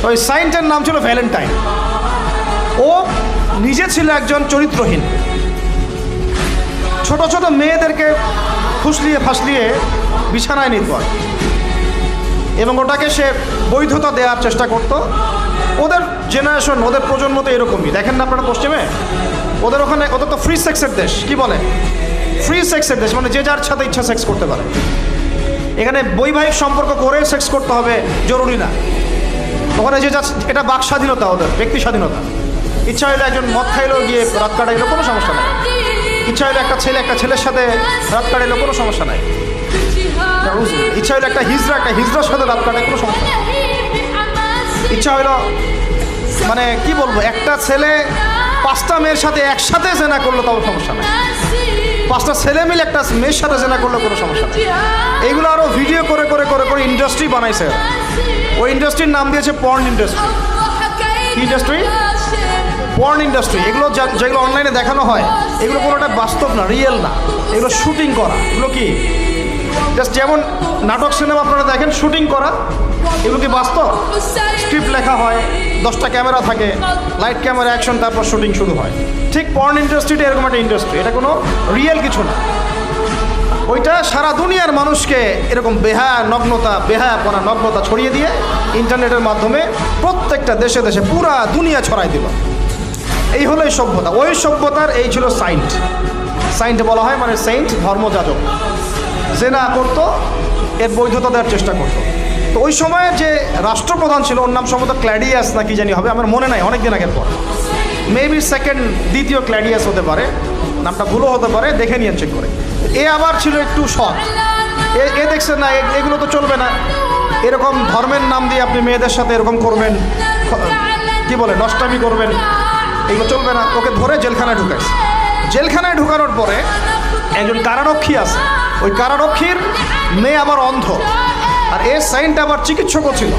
ওই সাইন্টের নাম ছিল ভ্যালেন্টাইন। ও নিজে ছিল একজন চরিত্রহীন, ছোট ছোট মেয়েদেরকে ফুসলিয়ে ফাসলিয়ে বিছানায় নিত এবং ওটাকে সে বৈধতা দেওয়ার চেষ্টা করত। ওদের জেনারেশন, ওদের প্রজন্ম তো এরকমই, দেখেন না আপনারা পশ্চিমে, ওদের ওখানে, ওদের তো ফ্রি সেক্সের দেশ। কি বলে? ফ্রি সেক্সের দেশ, মানে যে যার সাথে ইচ্ছা সেক্স করতে পারে। এখানে বৈবাহিক সম্পর্ক করে সেক্স করতে হবে জরুরি না। ওখানে যে যা, এটা বাক স্বাধীনতা, ওদের ব্যক্তি স্বাধীনতা। ইচ্ছা হলে একজন মদ খাইলেও গিয়ে রাত কাটাইলেও কোনো সমস্যা নেই। ইচ্ছা হলে একটা ছেলের সাথে রাত কাটাইলেও কোনো সমস্যা নাই। ইচ্ছা হলে একটা হিজড়ার সাথে রাত কাটায় কোনো সমস্যা নেই। ইচ্ছা হইল, মানে কি বলবো, একটা ছেলে 5টা মেয়ের সাথে একসাথে জেনা করলো তাও সমস্যা নেই। 5টা ছেলে মিলে একটা মেয়ের সাথে জেনা করলো কোনো সমস্যা নেই। এইগুলো আরও ভিডিও করে করে করে করে ইন্ডাস্ট্রি বানাইছে। ওই ইন্ডাস্ট্রির নাম দিয়েছে পর্ন ইন্ডাস্ট্রি। কি ইন্ডাস্ট্রি? Porn industry. এগুলো যেগুলো অনলাইনে দেখানো হয়, এগুলো কোনোটা বাস্তব না, রিয়েল না, এগুলো শুটিং করা। এগুলো কি জাস্ট যেমন নাটক সিনেমা আপনারা দেখেন শুটিং করা, এগুলো কি বাস্তব? স্ক্রিপ্ট লেখা হয়, 10টা ক্যামেরা থাকে, লাইট ক্যামেরা অ্যাকশন, তারপর শুটিং শুরু হয়। ঠিক পর্ন ইন্ডাস্ট্রিটা এরকম একটা ইন্ডাস্ট্রি, এটা কোনো রিয়েল কিছু না। ওইটা সারা দুনিয়ার মানুষকে এরকম বেহায়াপনা নগ্নতা ছড়িয়ে দিয়ে ইন্টারনেটের মাধ্যমে প্রত্যেকটা দেশে দেশে পুরা দুনিয়া ছড়াই দিল। এই হলো এই সভ্যতা। ওই সভ্যতার এই ছিল সাইন্ট বলা হয়, মানে সেন্ট, ধর্মযাজক। জেনা করতো, এর বৈধতা দেওয়ার চেষ্টা করতো। তো ওই সময়ে যে রাষ্ট্রপ্রধান ছিল, ওর নাম সম্ভবত ক্ল্যাডিয়াস না কি জানি হবে, আমার মনে নাই, অনেক দিন আগের পর। মেবি দ্বিতীয় ক্ল্যাডিয়াস হতে পারে, নামটা ভুলও হতে পারে, দেখে নিয়ে চেক করে। এ আবার ছিল একটু সৎ। এ দেখছে না, এগুলো তো চলবে না, এরকম ধর্মের নাম দিয়ে আপনি মেয়েদের সাথে এরকম করবেন, কি বলে, নষ্টামি করবেন, এগুলো চলবে না। ওকে ধরে জেলখানায় ঢুকাইছে। জেলখানায় ঢুকানোর পরে একজন কারারক্ষী আছে, ওই কারারক্ষীর মেয়ে আবার অন্ধ, আর এ সাইন্ট আবার চিকিৎসকও ছিল,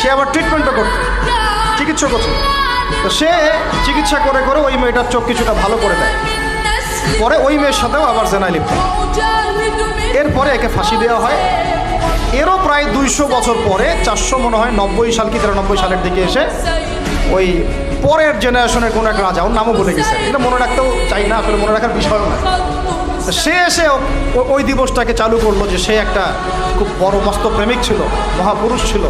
সে আবার ট্রিটমেন্টও করত, চিকিৎসকও ছিল। তো সে চিকিৎসা করে করে ওই মেয়েটার চোখ কিছুটা ভালো করে দেয়। পরে ওই মেয়ের সাথেও আবার জেনায় লিপ্ত। এরপরে একে ফাঁসি দেওয়া হয়। এরও প্রায় 200 বছর পরে, 400 মনে হয় 90 সাল কি 93 সালের দিকে এসে ওই পরের জেনারেশনের কোনো এক রাজা, ওর নামও বলে গেছে, এটা মনে রাখতেও চাই না, আসলে মনে রাখার বিষয়ও না। সে এসে ওই দিবসটাকে চালু করলো যে সে একটা খুব বড় মস্ত প্রেমিক ছিল, মহাপুরুষ ছিল,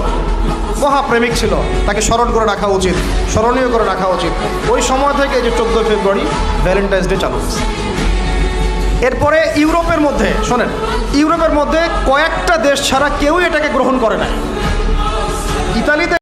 মহাপ্রেমিক ছিল, তাকে স্মরণ করে রাখা উচিত, স্মরণীয় করে রাখা উচিত। ওই সময় থেকে যে 14 ফেব্রুয়ারি ভ্যালেন্টাইন্স ডে চালু হয়েছে। এরপরে ইউরোপের মধ্যে, শোনেন, ইউরোপের মধ্যে কয়েকটা দেশ ছাড়া কেউই এটাকে গ্রহণ করে না। ইতালিতে